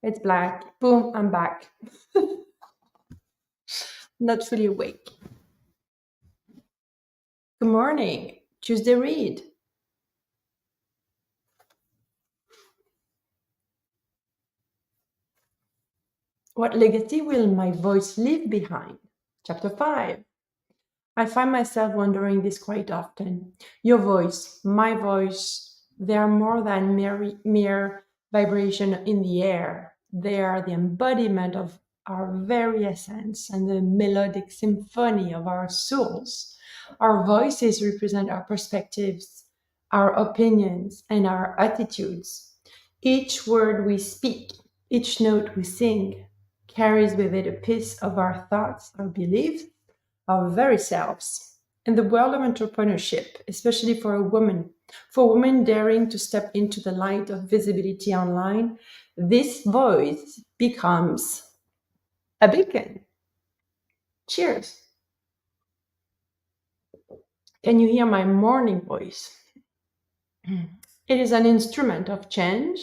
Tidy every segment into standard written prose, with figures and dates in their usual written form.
It's black. Boom, I'm back. Not fully awake. Good morning. Tuesday read. What legacy will my voice leave behind? Chapter 5. I find myself wondering this quite often. Your voice, my voice, they are more than mere vibration in the air. They are the embodiment of our very essence and the melodic symphony of our souls. Our voices represent our perspectives, our opinions, and our attitudes. Each word we speak, each note we sing, carries with it a piece of our thoughts, our beliefs, our very selves. In the world of entrepreneurship, especially for women daring to step into the light of visibility online, this voice becomes a beacon. Cheers. Can you hear my morning voice? It is an instrument of change,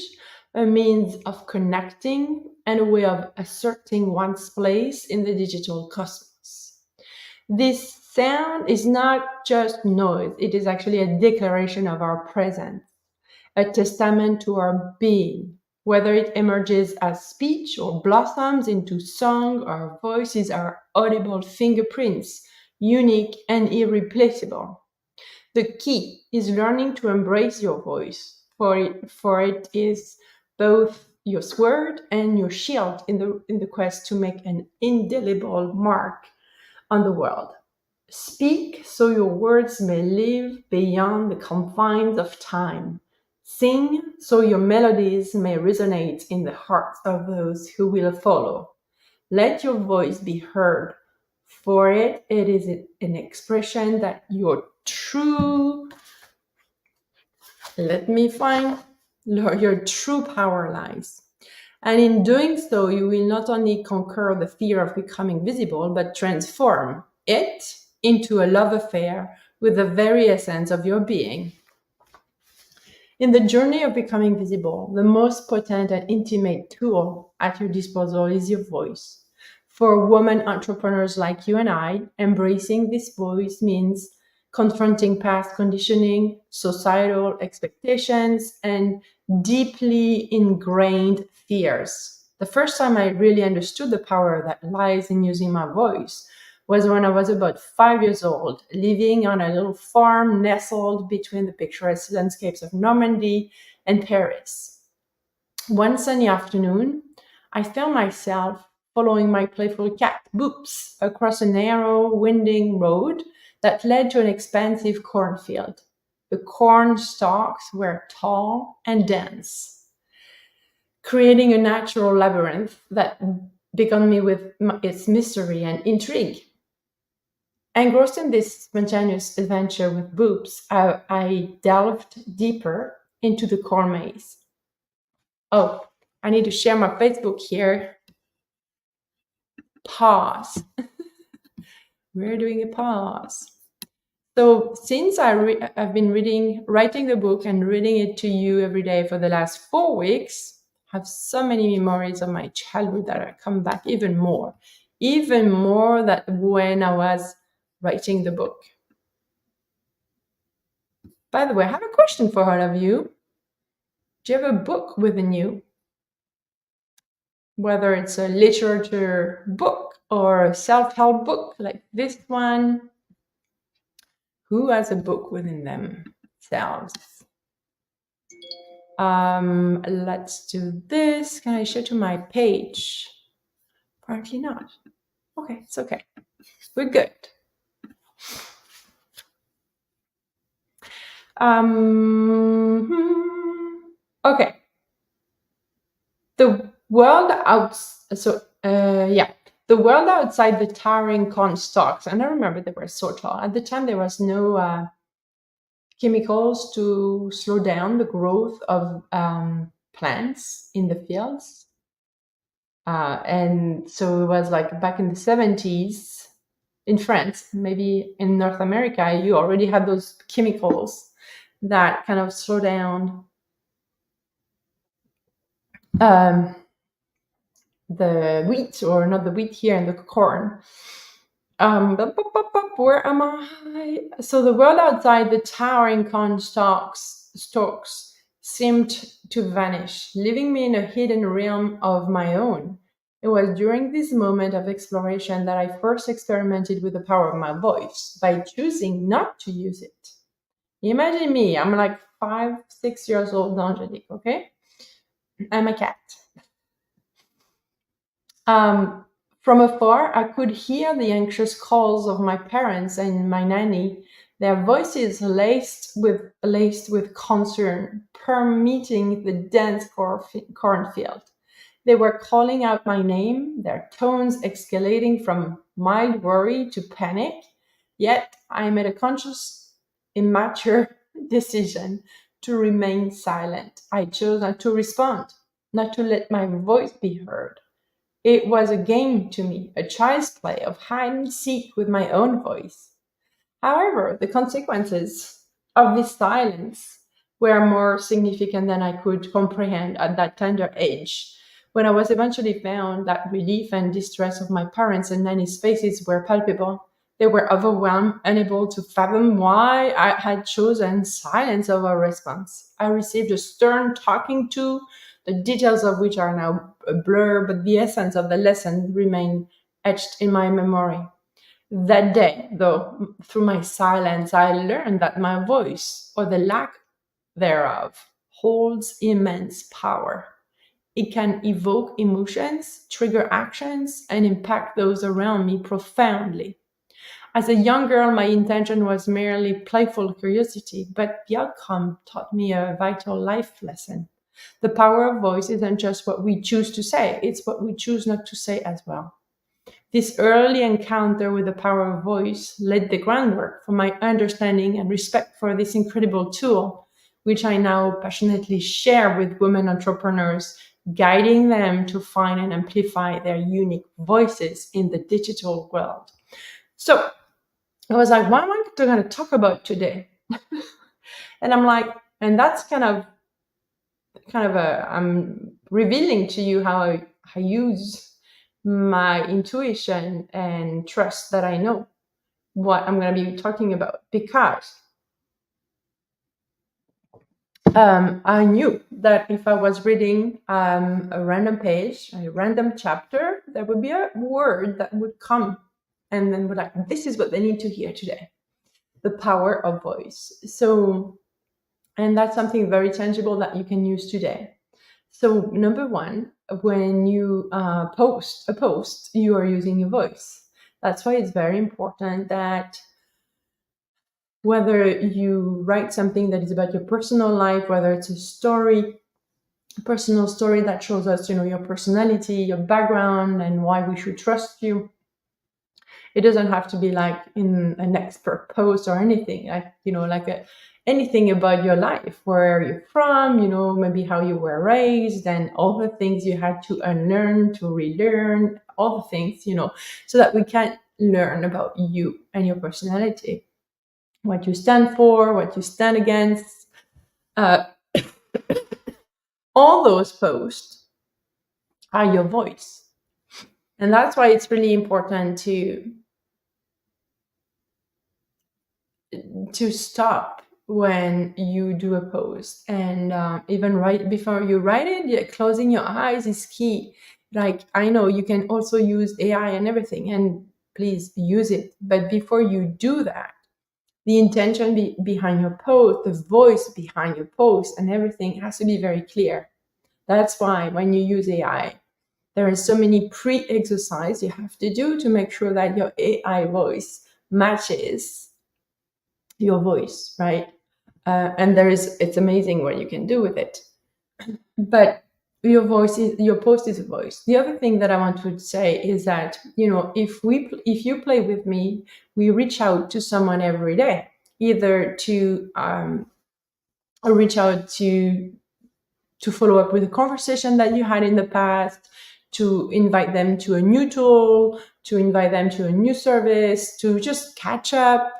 a means of connecting, and a way of asserting one's place in the digital cosmos. This sound is not just noise, it is actually a declaration of our presence, a testament to our being. Whether it emerges as speech or blossoms into song, our voices are audible fingerprints, unique and irreplaceable. The key is learning to embrace your voice, for it is both your sword and your shield in the quest to make an indelible mark on the world. Speak so your words may live beyond the confines of time. Sing so your melodies may resonate in the hearts of those who will follow. Let your voice be heard, for it is an expression that your true, let me find, your true power lies. And in doing so, you will not only conquer the fear of becoming visible, but transform it into a love affair with the very essence of your being. In the journey of becoming visible, the most potent and intimate tool at your disposal is your voice. For women entrepreneurs like you and I, embracing this voice means confronting past conditioning, societal expectations, and deeply ingrained fears. The first time I really understood the power that lies in using my voice was when I was about 5 years old, living on a little farm nestled between the picturesque landscapes of Normandy and Paris. One sunny afternoon, I found myself following my playful cat, Boops, across a narrow, winding road that led to an expansive cornfield. The corn stalks were tall and dense, creating a natural labyrinth that began me with its mystery and intrigue. Engrossed in this spontaneous adventure with Boops, I delved deeper into the corn maze. Oh, I need to share my Facebook here. Pause. We're doing a pause. So since I've been writing the book and reading it to you every day for the last 4 weeks, I have so many memories of my childhood that I come back even more than when I was writing the book. By the way, I have a question for all of you. Do you have a book within you? Whether it's a literature book or a self-help book like this one, who has a book within themselves? Let's do this. Can I share to my page? Apparently not. Okay, it's okay. We're good. Okay. The world the world outside the towering corn stalks, and I remember they were so tall. At the time, there was no chemicals to slow down the growth of plants in the fields. And so it was like back in the 70s in France, maybe in North America, you already had those chemicals that kind of slow down the wheat, or not the wheat here, and the corn. Where am I? So the world outside the towering corn stalks seemed to vanish, leaving me in a hidden realm of my own. It was during this moment of exploration that I first experimented with the power of my voice by choosing not to use it. Imagine me, I'm like 5, 6 years old, Angelique, okay? I'm a cat. Um, from afar, I could hear the anxious calls of my parents and my nanny, their voices laced with concern, permeating the dense cornfield. They were calling out my name, their tones escalating from mild worry to panic. Yet I made a conscious, immature decision to remain silent. I chose not to respond, not to let my voice be heard. It was a game to me, a child's play of hide and seek with my own voice. However, the consequences of this silence were more significant than I could comprehend at that tender age. When I was eventually found, that relief and distress of my parents and nanny's faces were palpable. They were overwhelmed, unable to fathom why I had chosen silence over response. I received a stern talking to, the details of which are now a blur, but the essence of the lesson remained etched in my memory. That day, though, through my silence, I learned that my voice, or the lack thereof, holds immense power. It can evoke emotions, trigger actions, and impact those around me profoundly. As a young girl, my intention was merely playful curiosity, but the outcome taught me a vital life lesson. The power of voice isn't just what we choose to say, it's what we choose not to say as well. This early encounter with the power of voice laid the groundwork for my understanding and respect for this incredible tool, which I now passionately share with women entrepreneurs, guiding them to find and amplify their unique voices in the digital world. So I was like, what am I going to talk about today? And I'm like, and that's I'm revealing to you how I use my intuition and trust that I know what I'm going to be talking about, because I knew that if I was reading a random page, a random chapter, there would be a word that would come and then would like, this is what they need to hear today, the power of voice. So, and that's something very tangible that you can use today. So, number one, when you post a post, you are using your voice. That's why it's very important that whether you write something that is about your personal life, whether it's a personal story that shows us, your personality, your background, and why we should trust you. It doesn't have to be like in an expert post or anything, anything about your life, where you're from, maybe how you were raised and all the things you had to unlearn, to relearn, all the things, so that we can learn about you and your personality, what you stand for, what you stand against. Uh, all those posts are your voice. And that's why it's really important to stop when you do a post, and even right before you write it, yeah, closing your eyes is key. Like, I know you can also use AI and everything, and please use it, but before you do that, the intention behind your post, the voice behind your post, and everything has to be very clear. That's why when you use AI, there are so many pre-exercise you have to do to make sure that your AI voice matches your voice, right? And it's amazing what you can do with it. But your post is a voice. The other thing that I want to say is that, if you play with me, we reach out to someone every day, either to reach out to follow up with a conversation that you had in the past, to invite them to a new tool, to invite them to a new service, to just catch up,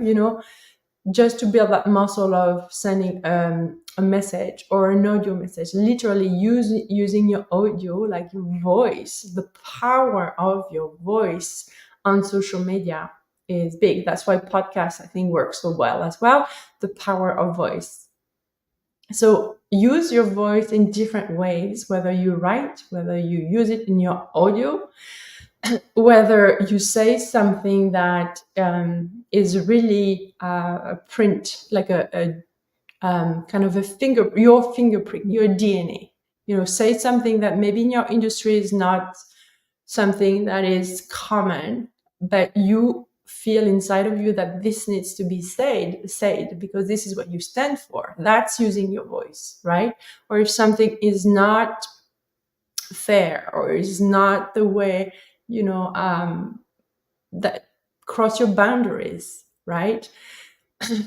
just to build that muscle of sending a message or an audio message, literally using your audio, like your voice, the power of your voice on social media is big. That's why podcasts, I think, work so well as well. The power of voice. So use your voice in different ways, whether you write, whether you use it in your audio, whether you say something that is really a print, like a kind of your fingerprint, your DNA. Say something that maybe in your industry is not something that is common, but you feel inside of you that this needs to be said because this is what you stand for. That's using your voice, right? Or if something is not fair or is not the way, that cross your boundaries, right?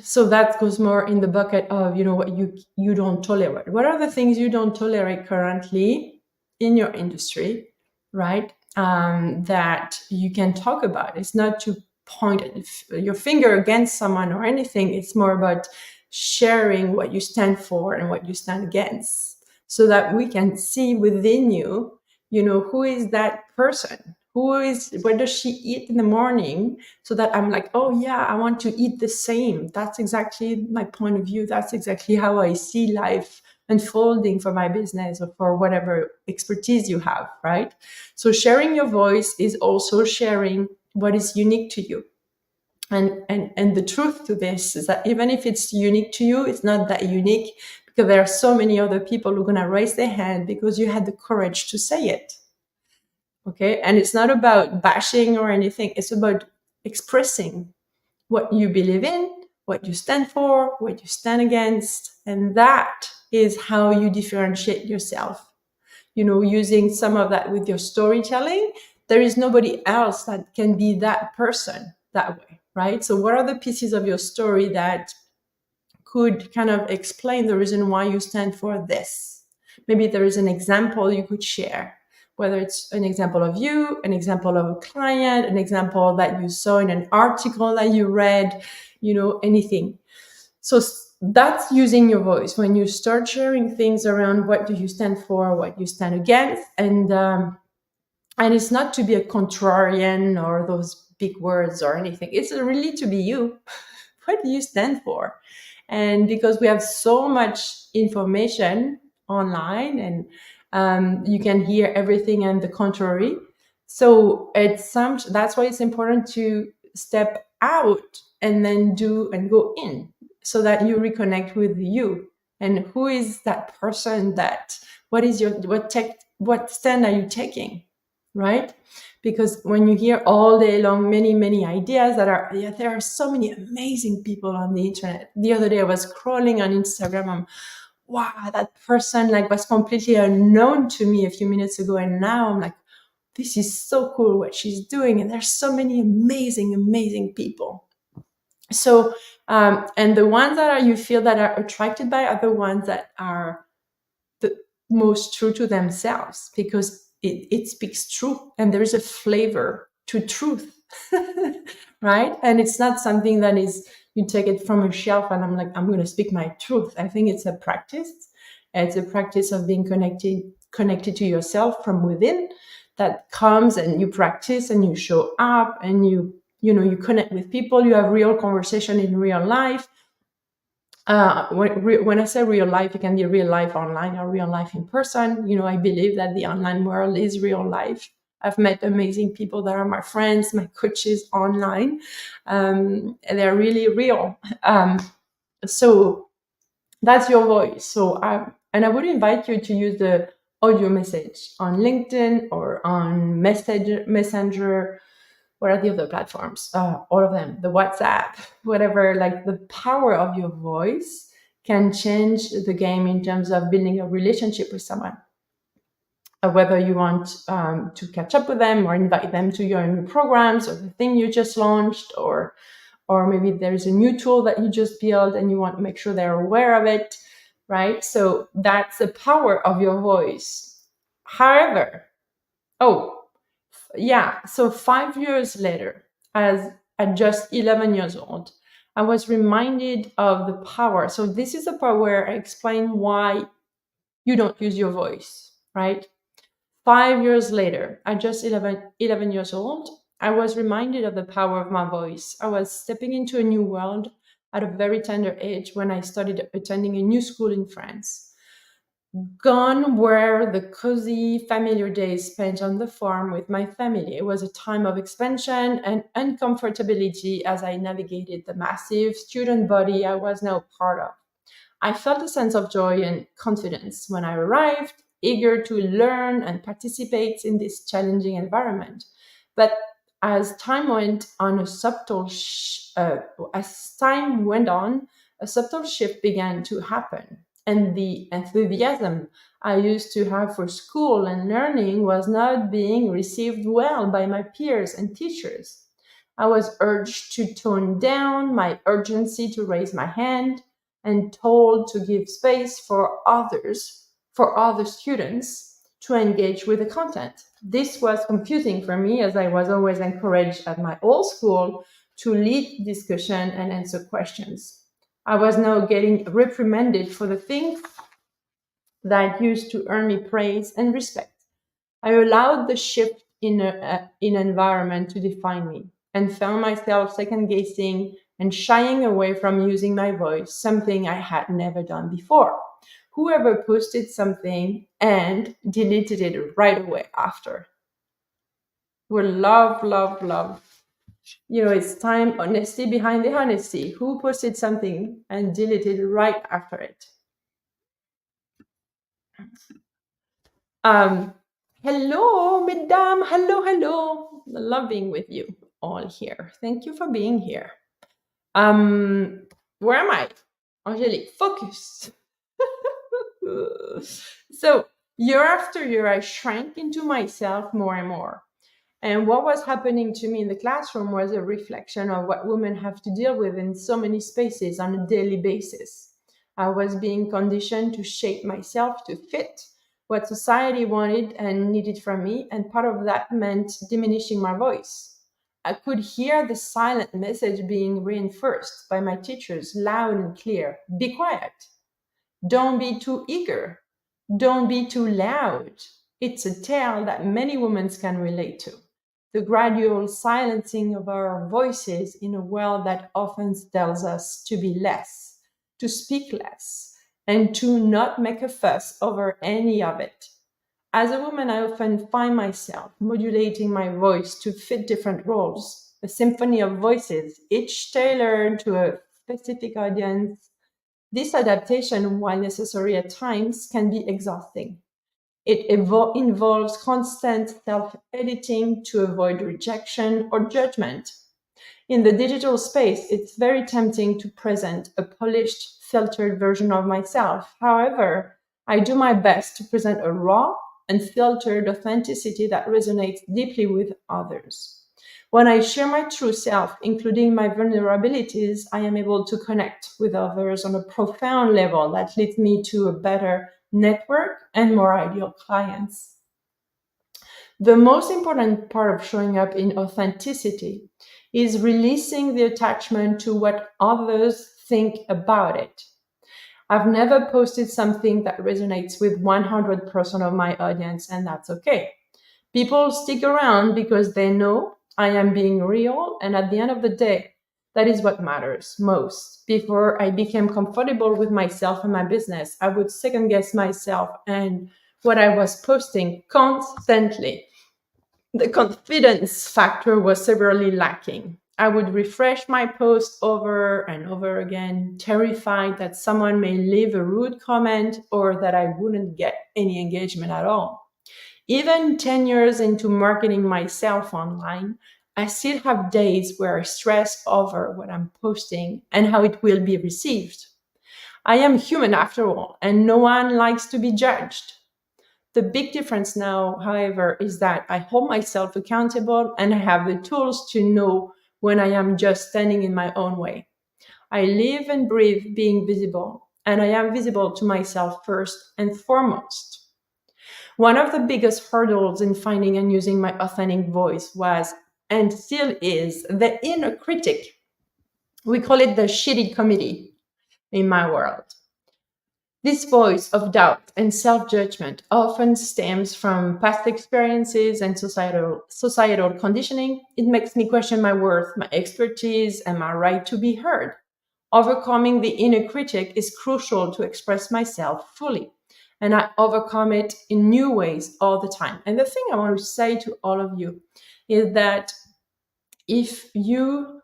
So that goes more in the bucket of what you don't tolerate. What are the things you don't tolerate currently in your industry, right? That you can talk about. It's not to point your finger against someone or anything. It's more about sharing what you stand for and what you stand against, so that we can see within you, who is that person, what does she eat in the morning, so that I'm like, oh yeah, I want to eat the same. That's exactly my point of view. That's exactly how I see life unfolding for my business or for whatever expertise you have, right? So sharing your voice is also sharing what is unique to you. And the truth to this is that even if it's unique to you, it's not that unique, because there are so many other people who are going to raise their hand because you had the courage to say it. Okay. And it's not about bashing or anything. It's about expressing what you believe in, what you stand for, what you stand against. And that is how you differentiate yourself. Using some of that with your storytelling, there is nobody else that can be that person that way, right? So what are the pieces of your story that could kind of explain the reason why you stand for this? Maybe there is an example you could share, whether it's an example of you, an example of a client, an example that you saw in an article that you read, anything. So that's using your voice when you start sharing things around what do you stand for, what you stand against, and it's not to be a contrarian or those big words or anything. It's really to be you. What do you stand for? And because we have so much information online, and you can hear everything and the contrary. So that's why it's important to step out and then do and go in, so that you reconnect with you. And who is that person? What stand are you taking? Right? Because when you hear all day long many, many ideas there are so many amazing people on the internet. The other day I was scrolling on Instagram. Wow, that person was completely unknown to me a few minutes ago, and now I'm like, this is so cool what she's doing. And there's so many amazing, amazing people. So and the ones that you feel that are attracted by are the ones that are the most true to themselves, because it speaks truth, and there is a flavor to truth. Right? And it's not something that is, you take it from a shelf and I'm going to speak my truth. I think it's a practice. It's a practice of being connected to yourself from within, that comes and you practice and you show up and you connect with people. You have real conversation in real life. When I say real life, it can be real life online or real life in person. I believe that the online world is real life. I've met amazing people that are my friends, my coaches online. And they're really real. So that's your voice. And I would invite you to use the audio message on LinkedIn or on Messenger. What are the other platforms? All of them, the WhatsApp, whatever. The power of your voice can change the game in terms of building a relationship with someone. Whether you want to catch up with them or invite them to your new programs or the thing you just launched, or maybe there's a new tool that you just built and you want to make sure they're aware of it, right? So that's the power of your voice. However, so 5 years later, at just 11 years old, I was reminded of the power. So, this is the part where I explain why you don't use your voice, right? 5 years later, at just 11 years old, I was reminded of the power of my voice. I was stepping into a new world at a very tender age when I started attending a new school in France. Gone were the cozy, familiar days spent on the farm with my family. It was a time of expansion and uncomfortability as I navigated the massive student body I was now part of. I felt a sense of joy and confidence when I arrived, eager to learn and participate in this challenging environment. But as time went on, as time went on, a subtle shift began to happen, and the enthusiasm I used to have for school and learning was not being received well by my peers and teachers. I was urged to tone down my urgency to raise my hand and told to give space for other students to engage with the content. This was confusing for me as I was always encouraged at my old school to lead discussion and answer questions. I was now getting reprimanded for the things that used to earn me praise and respect. I allowed the shift in environment to define me and found myself second guessing and shying away from using my voice, something I had never done before. Whoever posted something and deleted it right away after. Well, love, love, love. It's time honesty behind the honesty. Who posted something and deleted right after it? Um, Hello, mesdames. Hello, hello. Love being with you all here. Thank you for being here. Um, where am I? Angelique, focus. So, year after year, I shrank into myself more and more. And what was happening to me in the classroom was a reflection of what women have to deal with in so many spaces on a daily basis. I was being conditioned to shape myself to fit what society wanted and needed from me, and part of that meant diminishing my voice. I could hear the silent message being reinforced by my teachers loud and clear: be quiet, don't be too eager, don't be too loud. It's a tale that many women can relate to. The gradual silencing of our voices in a world that often tells us to be less, to speak less, and to not make a fuss over any of it. As a woman, I often find myself modulating my voice to fit different roles, a symphony of voices, each tailored to a specific audience. This adaptation, while necessary at times, can be exhausting. It involves constant self editing to avoid rejection or judgment. In the digital space, it's very tempting to present a polished, filtered version of myself. However, I do my best to present a raw, unfiltered authenticity that resonates deeply with others. When I share my true self, including my vulnerabilities, I am able to connect with others on a profound level that leads me to a better network and more ideal clients. The most important part of showing up in authenticity is releasing the attachment to what others think about it. I've never posted something that resonates with 100% of my audience, and that's okay. People stick around because they know I am being real, and at the end of the day, that is what matters most. Before I became comfortable with myself and my business, I would second guess myself and what I was posting constantly. The confidence factor was severely lacking. I would refresh my post over and over again, terrified that someone may leave a rude comment or that I wouldn't get any engagement at all. Even 10 years into marketing myself online, I still have days where I stress over what I'm posting and how it will be received. I am human after all, and no one likes to be judged. The big difference now, however, is that I hold myself accountable and I have the tools to know when I am just standing in my own way. I live and breathe being visible, and I am visible to myself first and foremost. One of the biggest hurdles in finding and using my authentic voice was, and still is, the inner critic. We call it the shitty committee in my world. This voice of doubt and self judgment often stems from past experiences and societal conditioning. It makes me question my worth, my expertise, and my right to be heard. Overcoming the inner critic is crucial to express myself fully. And I overcome it in new ways all the time. And the thing I want to say to all of you is that if you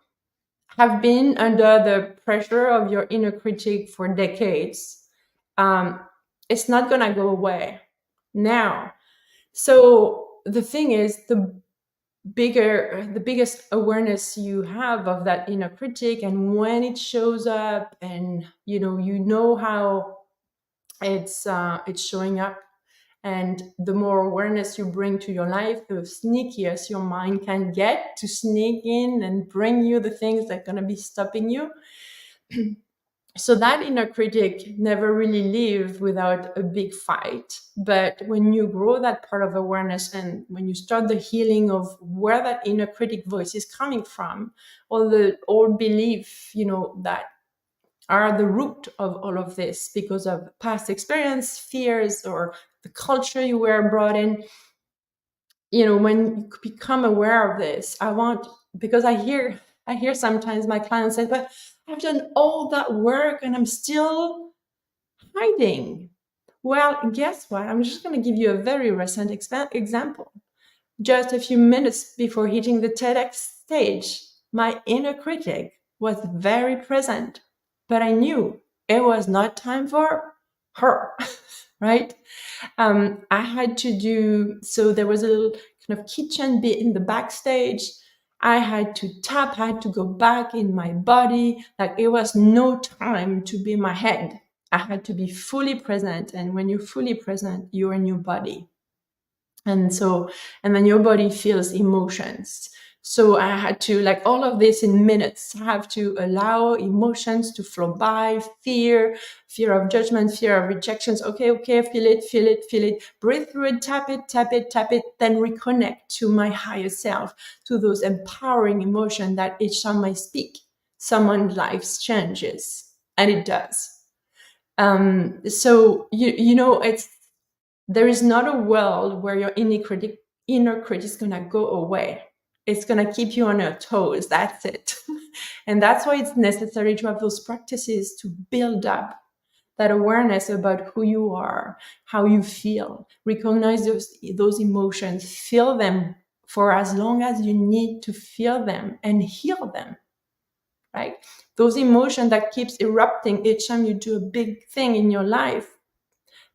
have been under the pressure of your inner critic for decades, um, it's not going to go away now. So the thing is, the biggest awareness you have of that inner critic and when it shows up, and you know how it's showing up, and the more awareness you bring to your life, the sneakiest your mind can get to sneak in and bring you the things that are going to be stopping you. So that inner critic never really live without a big fight. But when you grow that part of awareness and when you start the healing of where that inner critic voice is coming from, all the old belief, that are the root of all of this because of past experience, fears, or the culture you were brought in. When you become aware of this, because I hear sometimes my clients say, but I've done all that work and I'm still hiding. Well, guess what? I'm just going to give you a very recent example. Just a few minutes before hitting the TEDx stage, my inner critic was very present, but I knew it was not time for her, right? I had to do, so there was a little kind of kitchen bit in the backstage. I had to tap, I had to go back in my body. Like it was no time to be in my head. I had to be fully present. And when you're fully present, you're in your body. And then your body feels emotions. So I had to, like all of this in minutes, I have to allow emotions to flow by, fear of judgment, fear of rejections. Okay, feel it, breathe through it, tap it, then reconnect to my higher self, to those empowering emotions that each time I speak, someone's life changes. And it does. So, it's there is not a world where your inner critic is going to go away. It's going to keep you on your toes. That's it. And that's why it's necessary to have those practices to build up that awareness about who you are, how you feel, recognize those emotions, feel them for as long as you need to feel them and heal them, right? Those emotions that keeps erupting each time you do a big thing in your life,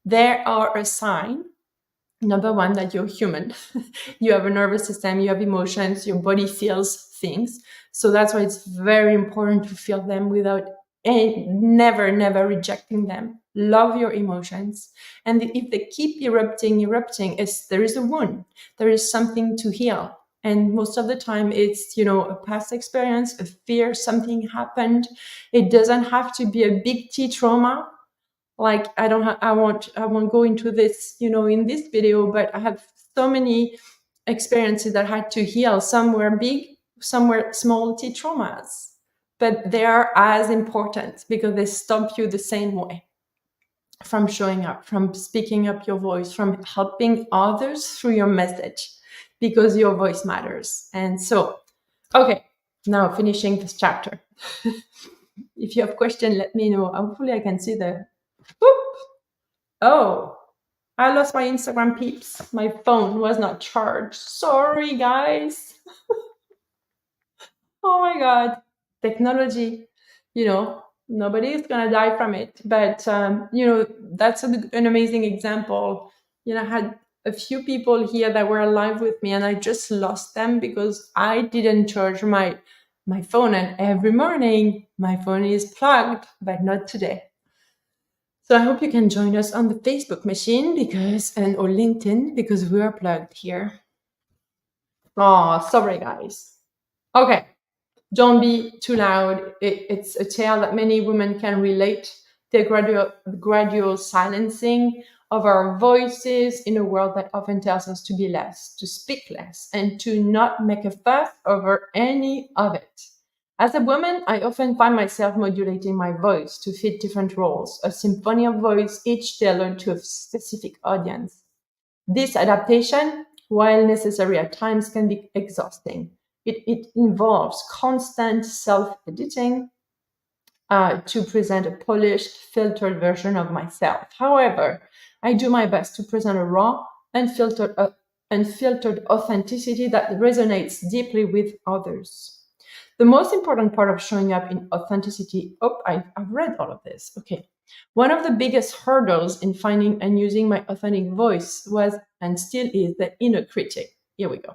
they are a sign. Number one, that you're human. You have a nervous system, you have emotions, your body feels things. So that's why it's very important to feel them without never rejecting them. Love your emotions. And if they keep erupting, there is a wound. There is something to heal. And most of the time it's, a past experience, a fear, something happened. It doesn't have to be a big T trauma. Like I won't go into this in this video, but I have so many experiences that I had to heal. Some were big, some were small T traumas, but they are as important because they stop you the same way from showing up, from speaking up your voice, from helping others through your message, because your voice matters. And so, okay, now finishing this chapter. If you have question, let me know. Hopefully I can see the whoop. Oh, I lost my Instagram peeps. My phone was not charged. Sorry, guys. Oh my God. Technology, nobody is going to die from it. But, that's an amazing example. I had a few people here that were alive with me and I just lost them because I didn't charge my phone. And every morning my phone is plugged, but not today. So I hope you can join us on the Facebook machine or LinkedIn because we are plugged here. Oh, sorry guys. Okay, don't be too loud. It's a tale that many women can relate. The gradual silencing of our voices in a world that often tells us to be less, to speak less, and to not make a fuss over any of it. As a woman, I often find myself modulating my voice to fit different roles, a symphony of voice, each tailored to a specific audience. This adaptation, while necessary at times, can be exhausting. It involves constant self editing to present a polished, filtered version of myself. However, I do my best to present a raw, unfiltered authenticity that resonates deeply with others. The most important part of showing up in authenticity. Oh, I've read all of this. Okay. One of the biggest hurdles in finding and using my authentic voice was and still is the inner critic. Here we go.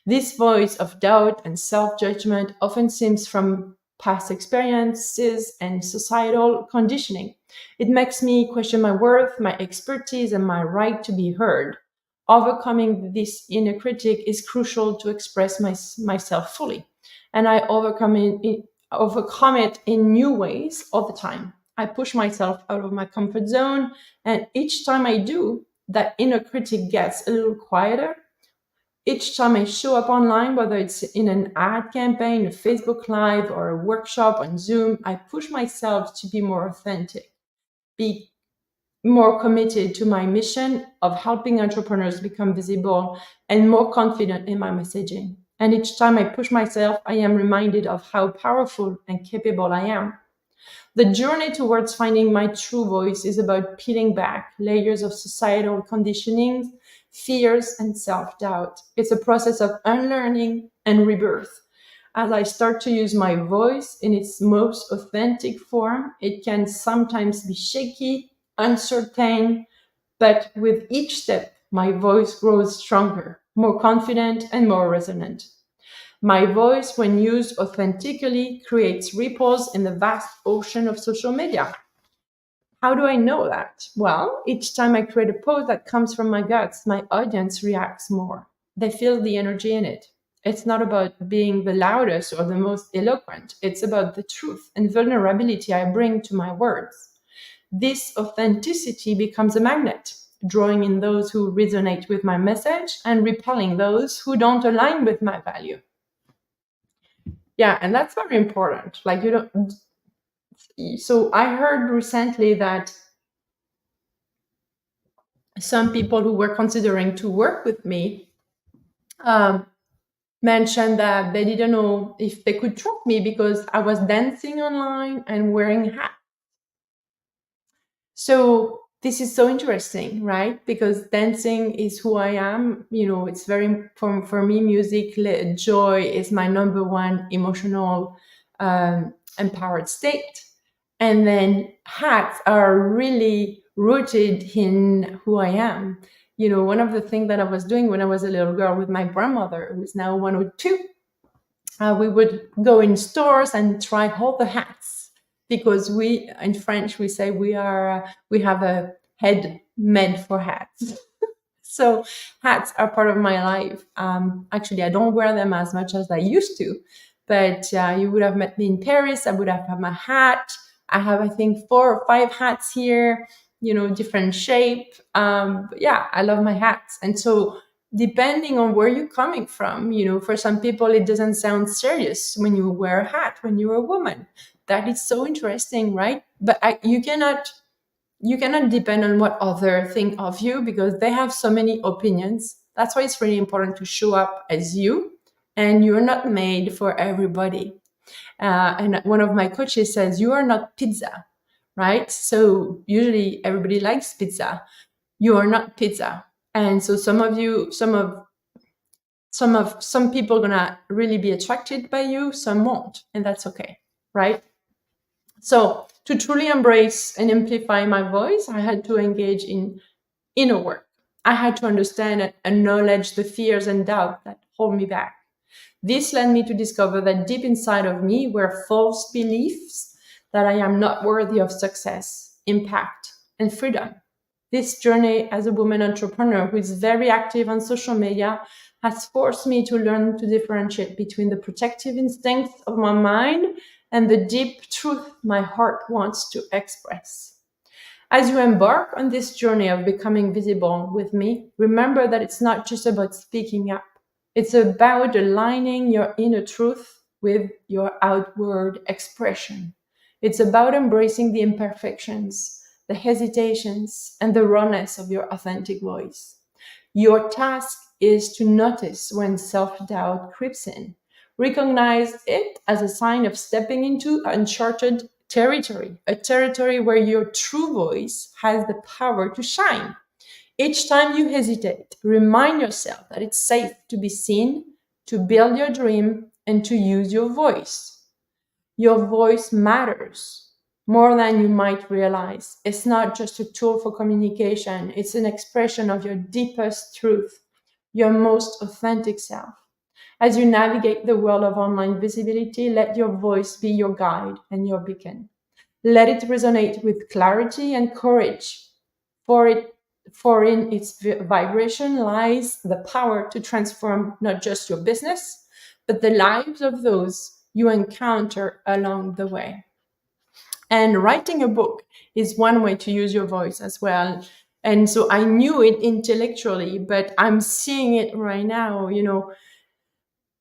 This voice of doubt and self judgment often stems from past experiences and societal conditioning. It makes me question my worth, my expertise, and my right to be heard. Overcoming this inner critic is crucial to express myself fully, and I overcome it in new ways all the time. I push myself out of my comfort zone, and each time I do, that inner critic gets a little quieter. Each time I show up online, whether it's in an ad campaign, a Facebook Live, or a workshop on Zoom, I push myself to be more authentic, be more committed to my mission of helping entrepreneurs become visible and more confident in my messaging. And each time I push myself, I am reminded of how powerful and capable I am. The journey towards finding my true voice is about peeling back layers of societal conditioning, fears, and self doubt. It's a process of unlearning and rebirth. As I start to use my voice in its most authentic form, it can sometimes be shaky, uncertain, but with each step, my voice grows stronger, more confident, and more resonant. My voice, when used authentically, creates ripples in the vast ocean of social media. How do I know that? Well, each time I create a post that comes from my guts, my audience reacts more. They feel the energy in it. It's not about being the loudest or the most eloquent. It's about the truth and vulnerability I bring to my words. This authenticity becomes a magnet, drawing in those who resonate with my message and repelling those who don't align with my value. Yeah, and that's very important. Like, you don't. So I heard recently that some people who were considering to work with me um, mentioned that they didn't know if they could trust me because I was dancing online and wearing a hat. So this is so interesting, right? Because dancing is who I am. You know, it's very for me. Music, joy is my number one emotional empowered state. And then hats are really rooted in who I am. You know, one of the things that I was doing when I was a little girl with my grandmother, who's now 102, we would go in stores and try all the hats because we, in French, we say we have a head made for hats. So hats are part of my life. Actually, I don't wear them as much as I used to, but you would have met me in Paris. I would have had my hat. I have, I think, 4 or 5 hats here, you know, different shape. But yeah, I love my hats. And so depending on where you're coming from, you know, for some people, it doesn't sound serious when you wear a hat, when you're a woman. That is so interesting, right? But you cannot depend on what other think of you because they have so many opinions. That's why it's really important to show up as you, and you're not made for everybody. And one of my coaches says, you are not pizza, right? So usually everybody likes pizza. You are not pizza. And so some people are gonna really be attracted by you, some won't, and that's okay, right? So to truly embrace and amplify my voice, I had to engage in inner work. I had to understand and acknowledge the fears and doubt that hold me back. This led me to discover that deep inside of me were false beliefs that I am not worthy of success, impact, and freedom. This journey as a woman entrepreneur who is very active on social media has forced me to learn to differentiate between the protective instincts of my mind and the deep truth my heart wants to express. As you embark on this journey of becoming visible with me, remember that it's not just about speaking up. It's about aligning your inner truth with your outward expression. It's about embracing the imperfections, the hesitations, and the rawness of your authentic voice. Your task is to notice when self doubt creeps in. Recognize it as a sign of stepping into uncharted territory, a territory where your true voice has the power to shine. Each time you hesitate, remind yourself that it's safe to be seen, to build your dream, and to use your voice. Your voice matters more than you might realize. It's not just a tool for communication, it's an expression of your deepest truth, your most authentic self. As you navigate the world of online visibility, let your voice be your guide and your beacon. Let it resonate with clarity and courage, for it for in its vibration lies the power to transform not just your business, but the lives of those you encounter along the way. And writing a book is one way to use your voice as well. And so I knew it intellectually, but I'm seeing it right now.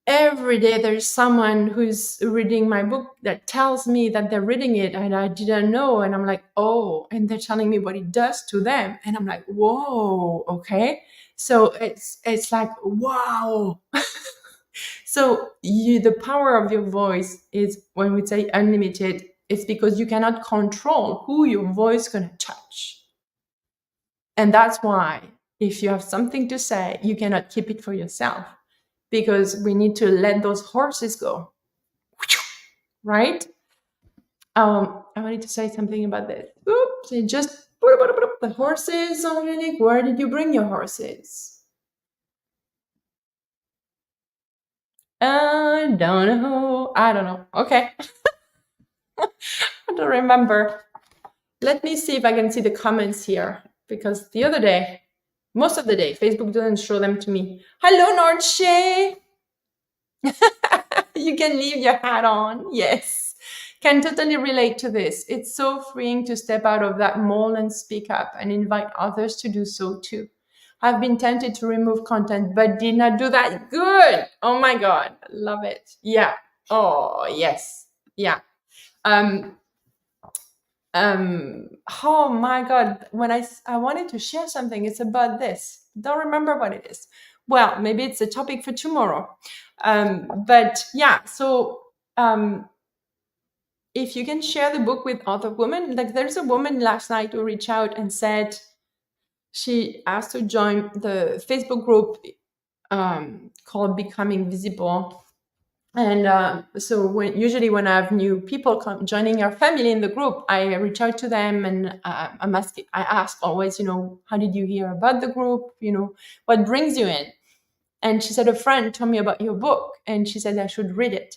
Every day there's someone who's reading my book that tells me that they're reading it and I didn't know. And I'm like, oh, and they're telling me what it does to them. And I'm like, whoa, okay. So it's like, wow. So the power of your voice is, when we say unlimited, it's because you cannot control who your voice is going to touch. And that's why if you have something to say, you cannot keep it for yourself, because we need to let those horses go, right? I wanted to say something about this. Oops, it just the horses, Angelique. Where did you bring your horses? I don't know. I don't know. Okay. I don't remember. Let me see if I can see the comments here, because the other day, most of the day, Facebook doesn't show them to me. Hello, Nordshay. You can leave your hat on. Yes. Can totally relate to this. It's so freeing to step out of that mold and speak up and invite others to do so too. I've been tempted to remove content, but did not do that. Good. Oh my God. Love it. Yeah. Oh, yes. Yeah. Um, oh my God. When I wanted to share something, it's about this. Don't remember what it is. Well, maybe it's a topic for tomorrow. But yeah, so if you can share the book with other women, like there's a woman last night who reached out and said she asked to join the Facebook group called Becoming Visible. And so usually when I have new people joining our family in the group, I reach out to them and I ask always, how did you hear about the group? What brings you in? And she said, a friend told me about your book and she said I should read it.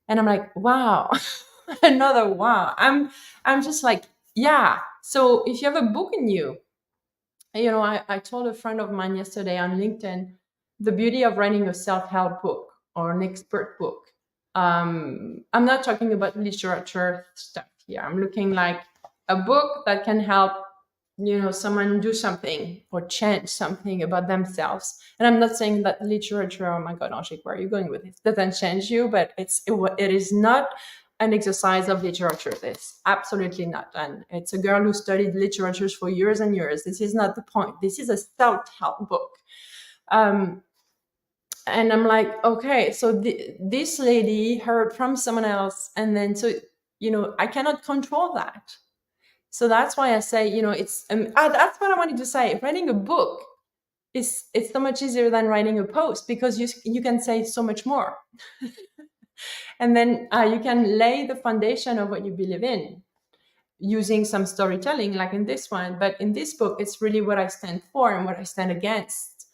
And I'm like, wow, another wow. I'm just like, yeah. So if you have a book in you, I told a friend of mine yesterday on LinkedIn, the beauty of writing a self-help book or an expert book. I'm not talking about literature stuff here. I'm looking like a book that can help someone do something or change something about themselves. And I'm not saying that literature, oh my God, Angelique, where are you going with this? Doesn't change you, but it is not an exercise of literature. This absolutely not. And it's a girl who studied literatures for years and years. This is not the point. This is a self-help book. And I'm like, okay, so this lady heard from someone else, and then I cannot control that. So that's why I say, it's that's what I wanted to say. Writing a book it's so much easier than writing a post, because you can say so much more. And then you can lay the foundation of what you believe in using some storytelling like in this one. But in this book, it's really what I stand for and what I stand against.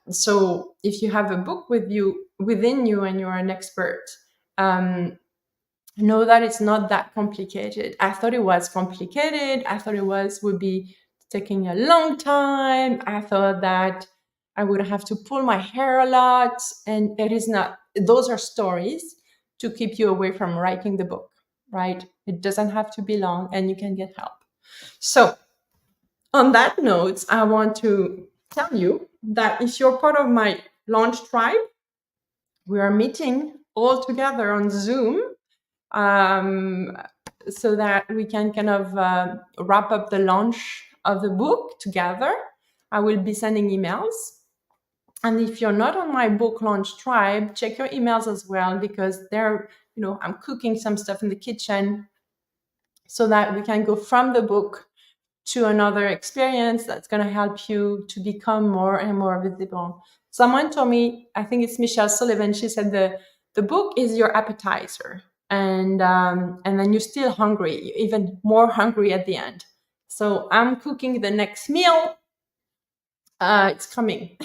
So if you have a book within you and you're an expert, know that it's not that complicated. I thought it was complicated. I thought it would be taking a long time. I thought that I would have to pull my hair a lot, and it is not. Those are stories to keep you away from writing the book, right? It doesn't have to be long, and you can get help. So on that note, I want to tell you that if you're part of my launch tribe, we are meeting all together on Zoom, um, so that we can kind of wrap up the launch of the book together. I will be sending emails. And if you're not on my book launch tribe, check your emails as well, because there, I'm cooking some stuff in the kitchen so that we can go from the book to another experience that's going to help you to become more and more visible. Someone told me, I think it's Michelle Sullivan, she said the book is your appetizer, and then you're still hungry, you're even more hungry at the end. So I'm cooking the next meal. It's coming.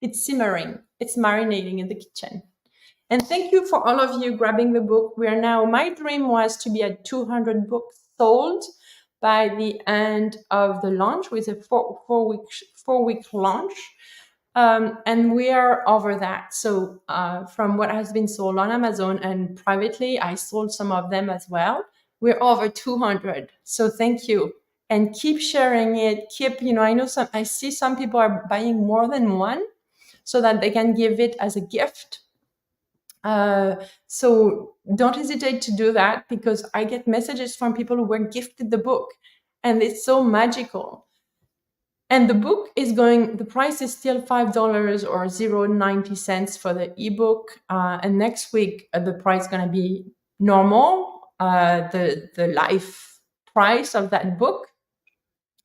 It's simmering. It's marinating in the kitchen. And thank you for all of you grabbing the book. We are now, my dream was to be at 200 books sold by the end of the launch, with a four-week launch. And we are over that. So from what has been sold on Amazon and privately, I sold some of them as well. We're over 200. So thank you. And keep sharing it. I see some people are buying more than one so that they can give it as a gift. So don't hesitate to do that, because I get messages from people who were gifted the book, and it's so magical. And the book is the price is still $5 or $0.90 for the ebook. And next week, the price is going to be normal, the life price of that book.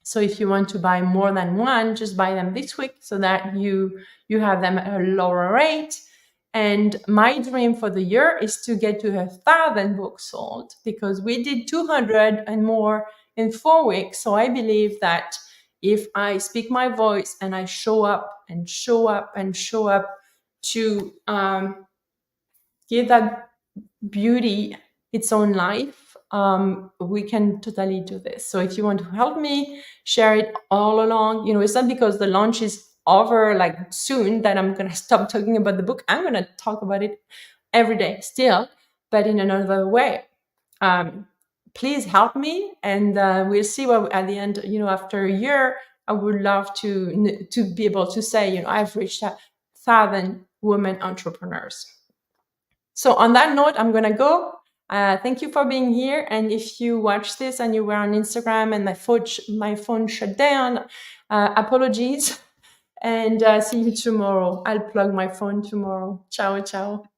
So if you want to buy more than one, just buy them this week so that you have them at a lower rate. And my dream for the year is to get to 1,000 books sold, because we did 200 and more in 4 weeks. So I believe that if I speak my voice and I show up and show up and show up to give that beauty its own life, we can totally do this. So if you want to help me share it all along, it's not because the launch is over like soon that I'm going to stop talking about the book. I'm going to talk about it every day still, but in another way. Please help me, and we'll see what at the end, after a year, I would love to be able to say, I've reached 1,000 women entrepreneurs. So on that note, I'm going to go. Thank you for being here. And if you watch this and you were on Instagram and my phone shut down, apologies. And see you tomorrow. I'll plug my phone tomorrow. Ciao, ciao.